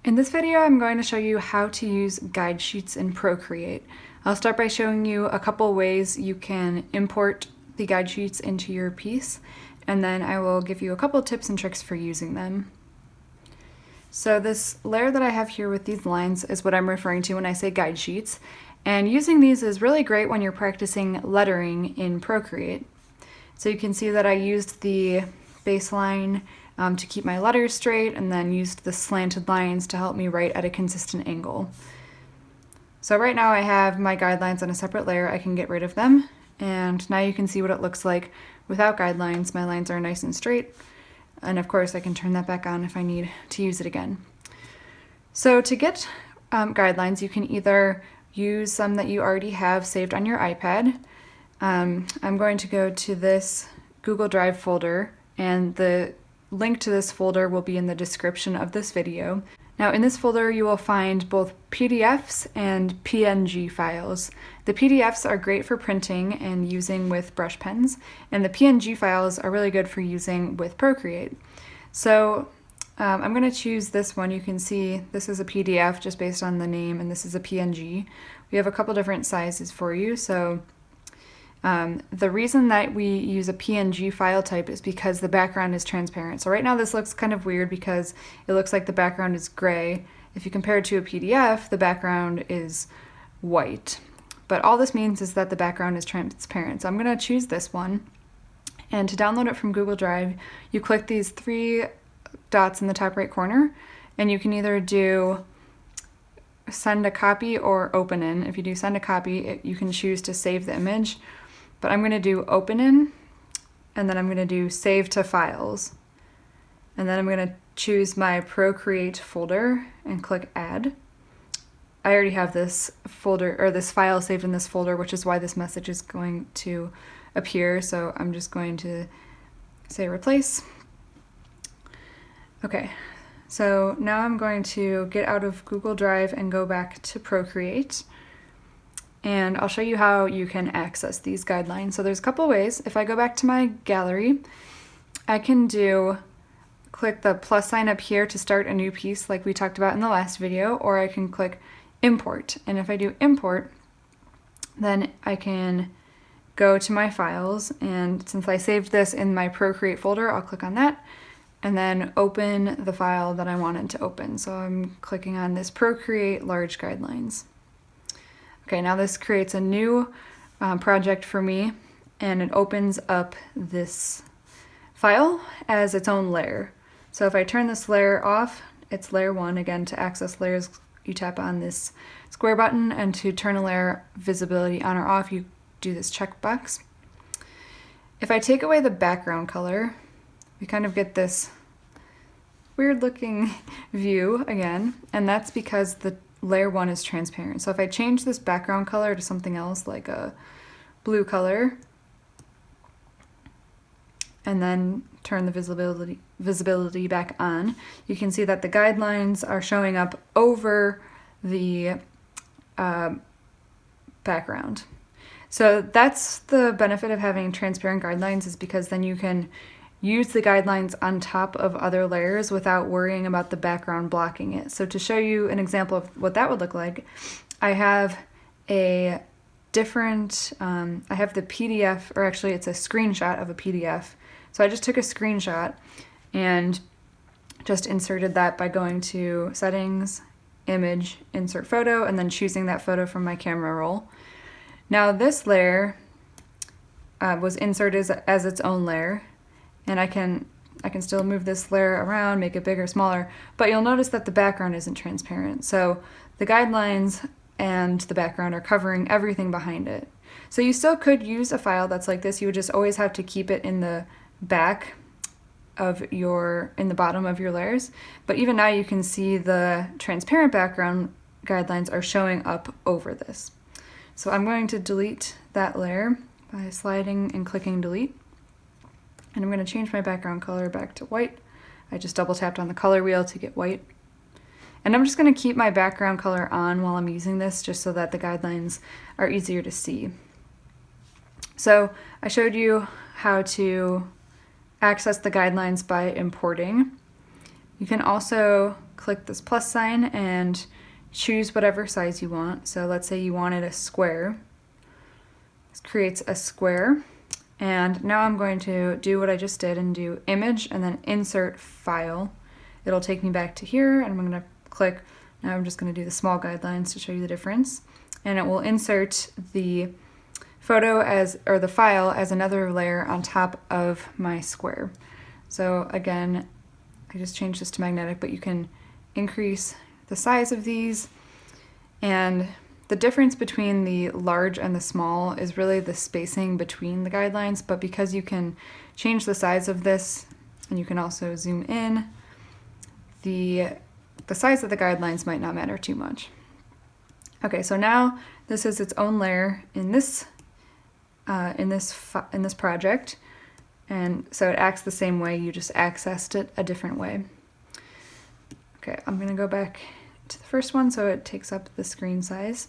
In this video, I'm going to show you how to use guide sheets in Procreate. I'll start by showing you a couple ways you can import the guide sheets into your piece, and then I will give you a couple tips and tricks for using them. So this layer that I have here with these lines is what I'm referring to when I say guide sheets, and using these is really great when you're practicing lettering in Procreate. So you can see that I used the baseline to keep my letters straight, and then used the slanted lines to help me write at a consistent angle. So right now I have my guidelines on a separate layer. I can get rid of them, and now you can see what it looks like without guidelines. My lines are nice and straight, and of course I can turn that back on if I need to use it again. So to get guidelines, you can either use some that you already have saved on your iPad. I'm going to go to this Google Drive folder, and the link to this folder will be in the description of this video. Now in this folder you will find both PDFs and PNG files. The PDFs are great for printing and using with brush pens, and the PNG files are really good for using with Procreate. So I'm going to choose this one. You can see this is a PDF just based on the name, and this is a PNG. We have a couple different sizes for you. So the reason that we use a PNG file type is because the background is transparent. So right now this looks kind of weird because it looks like the background is gray. If you compare it to a PDF, the background is white. But all this means is that the background is transparent. So I'm going to choose this one. And to download it from Google Drive, you click these three dots in the top right corner, and you can either do send a copy or open in. If you do send a copy, you can choose to save the image. But I'm going to do open in, and then I'm going to do save to files. And then I'm going to choose my Procreate folder and click add. I already have this folder, or this file saved in this folder, which is why this message is going to appear. So I'm just going to say replace. Okay, so now I'm going to get out of Google Drive and go back to Procreate. And I'll show you how you can access these guidelines. So there's a couple ways. If I go back to my gallery, I can click the plus sign up here to start a new piece like we talked about in the last video, or I can click import. And if I do import, then I can go to my files, and since I saved this in my Procreate folder, I'll click on that and then open the file that I wanted to open. So I'm clicking on this Procreate large guidelines. Okay, now this creates a new project for me, and it opens up this file as its own layer. So if I turn this layer off, it's layer 1. Again, to access layers, you tap on this square button, and to turn a layer visibility on or off, you do this checkbox. If I take away the background color, we kind of get this weird looking view again, and that's because the layer 1 is transparent. So if I change this background color to something else, like a blue color, and then turn the visibility back on, you can see that the guidelines are showing up over the background. So that's the benefit of having transparent guidelines, is because then you can use the guidelines on top of other layers without worrying about the background blocking it. So to show you an example of what that would look like, I have a different, I have the PDF, or actually it's a screenshot of a PDF. So I just took a screenshot and just inserted that by going to settings, image, insert photo, and then choosing that photo from my camera roll. Now this layer was inserted as its own layer, and I can still move this layer around, make it bigger, smaller, but you'll notice that the background isn't transparent. So the guidelines and the background are covering everything behind it. So you still could use a file that's like this. You would just always have to keep it in the back of in the bottom of your layers. But even now you can see the transparent background guidelines are showing up over this. So I'm going to delete that layer by sliding and clicking delete. And I'm going to change my background color back to white. I just double tapped on the color wheel to get white. And I'm just going to keep my background color on while I'm using this, just so that the guidelines are easier to see. So I showed you how to access the guidelines by importing. You can also click this plus sign and choose whatever size you want. So let's say you wanted a square. This creates a square. And now I'm going to do what I just did and do image and then insert file. It'll take me back to here, and I'm going to click. Now I'm just going to do the small guidelines to show you the difference. And it will insert the photo or the file as another layer on top of my square. So again, I just changed this to magnetic, but you can increase the size of these. And the difference between the large and the small is really the spacing between the guidelines, but because you can change the size of this and you can also zoom in, the size of the guidelines might not matter too much. Okay, so now this is its own layer in this project, and so it acts the same way, you just accessed it a different way. Okay, I'm gonna go back to the first one so it takes up the screen size.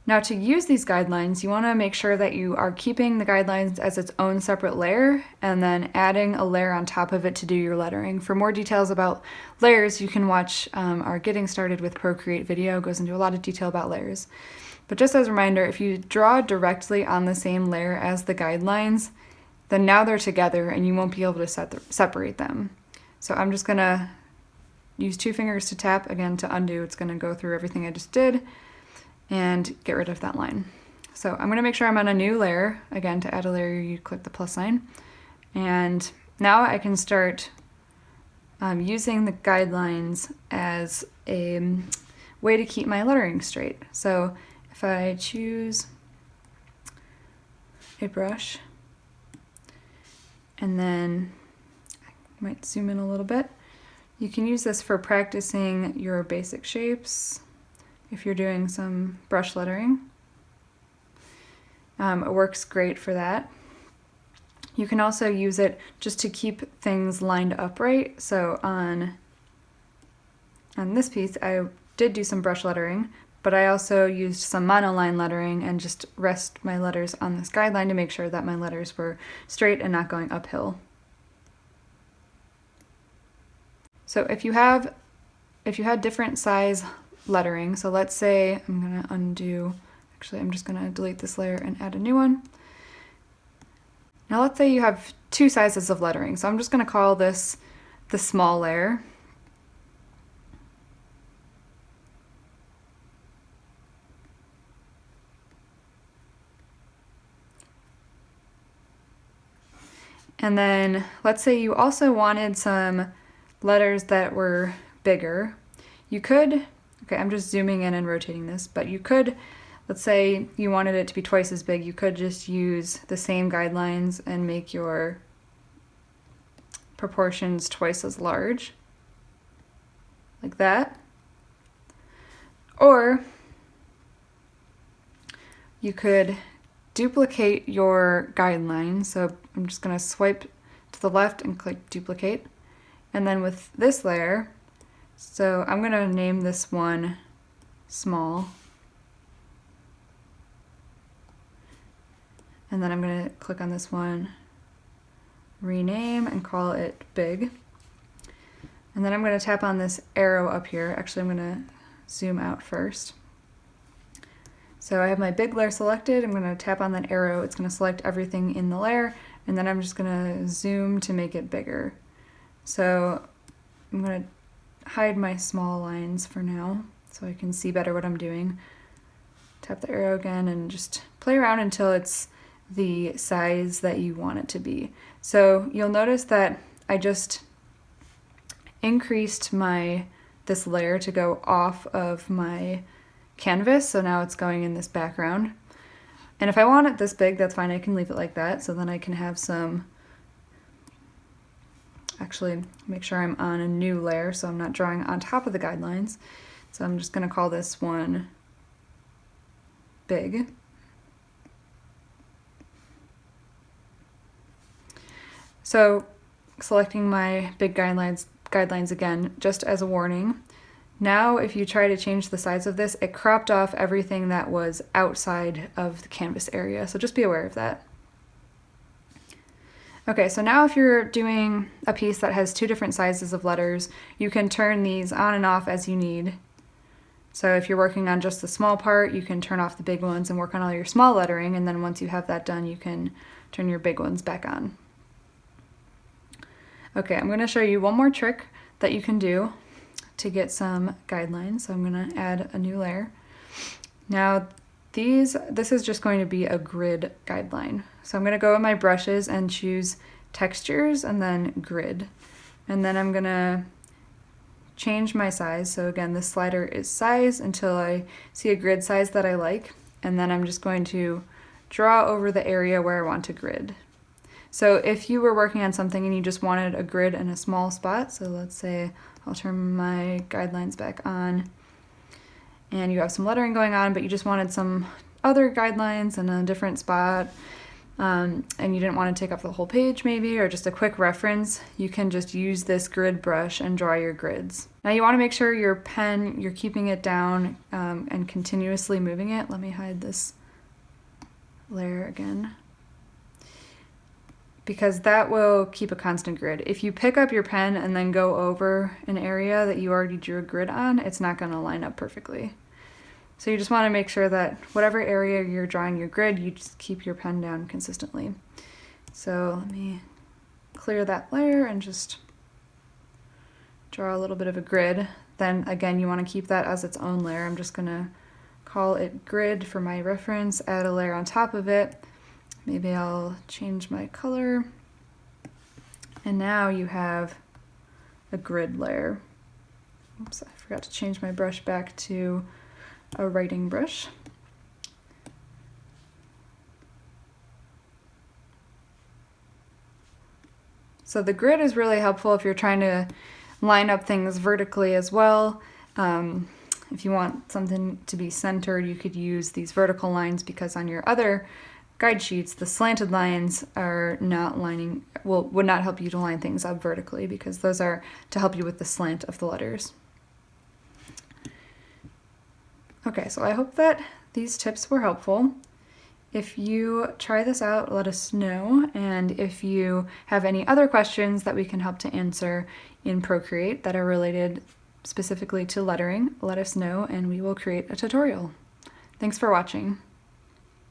Now to use these guidelines, you wanna make sure that you are keeping the guidelines as its own separate layer and then adding a layer on top of it to do your lettering. For more details about layers, you can watch our Getting Started with Procreate video. It goes into a lot of detail about layers. But just as a reminder, if you draw directly on the same layer as the guidelines, then now they're together and you won't be able to separate them. So I'm just gonna use 2 fingers to tap, again to undo. It's gonna go through everything I just did and get rid of that line. So I'm gonna make sure I'm on a new layer. Again, to add a layer, you click the plus sign. And now I can start using the guidelines as a way to keep my lettering straight. So if I choose a brush, and then I might zoom in a little bit, you can use this for practicing your basic shapes if you're doing some brush lettering. It works great for that. You can also use it just to keep things lined up right. So on this piece, I did do some brush lettering, but I also used some monoline lettering and just rest my letters on this guideline to make sure that my letters were straight and not going uphill. So if you had different size lettering, so let's say I'm gonna undo, actually I'm just gonna delete this layer and add a new one. Now let's say you have 2 sizes of lettering, so I'm just gonna call this the small layer. And then let's say you also wanted some letters that were bigger. You could, okay, I'm just zooming in and rotating this, but you could, let's say you wanted it to be twice as big, you could just use the same guidelines and make your proportions twice as large, like that. Or you could duplicate your guidelines. So I'm just going to swipe to the left and click duplicate. And then with this layer, so I'm going to name this one small. And then I'm going to click on this one, rename, and call it big. And then I'm going to tap on this arrow up here. Actually, I'm going to zoom out first. So I have my big layer selected. I'm going to tap on that arrow. It's going to select everything in the layer, and then I'm just going to zoom to make it bigger. So I'm going to hide my small lines for now so I can see better what I'm doing. Tap the arrow again and just play around until it's the size that you want it to be. So you'll notice that I just increased this layer to go off of my canvas, so now it's going in this background. And if I want it this big, that's fine, I can leave it like that, so then I can have some, actually make sure I'm on a new layer so I'm not drawing on top of the guidelines. So I'm just going to call this one big. So selecting my big guidelines again, just as a warning. Now if you try to change the size of this, it cropped off everything that was outside of the canvas area, so just be aware of that. Okay, so now if you're doing a piece that has 2 different sizes of letters, you can turn these on and off as you need. So if you're working on just the small part, you can turn off the big ones and work on all your small lettering, and then once you have that done, you can turn your big ones back on. Okay, I'm going to show you one more trick that you can do to get some guidelines. So I'm going to add a new layer. Now this is just going to be a grid guideline. So I'm going to go in my brushes and choose textures and then grid. And then I'm going to change my size. So again, this slider is size until I see a grid size that I like. And then I'm just going to draw over the area where I want to grid. So if you were working on something and you just wanted a grid in a small spot, so let's say I'll turn my guidelines back on, and you have some lettering going on, but you just wanted some other guidelines in a different spot, and you didn't want to take up the whole page maybe, or just a quick reference, you can just use this grid brush and draw your grids. Now you want to make sure your pen, you're keeping it down and continuously moving it. Let me hide this layer again, because that will keep a constant grid. If you pick up your pen and then go over an area that you already drew a grid on, it's not going to line up perfectly. So you just want to make sure that whatever area you're drawing your grid, you just keep your pen down consistently. So let me clear that layer and just draw a little bit of a grid. Then again, you want to keep that as its own layer. I'm just going to call it grid for my reference, add a layer on top of it. Maybe I'll change my color. And now you have a grid layer. Oops, I forgot to change my brush back to a writing brush. So the grid is really helpful if you're trying to line up things vertically as well. If you want something to be centered, you could use these vertical lines, because on your other guide sheets, the slanted lines are not lining, would not help you to line things up vertically, because those are to help you with the slant of the letters. Okay, so I hope that these tips were helpful. If you try this out, let us know, and if you have any other questions that we can help to answer in Procreate that are related specifically to lettering, let us know and we will create a tutorial. Thanks for watching.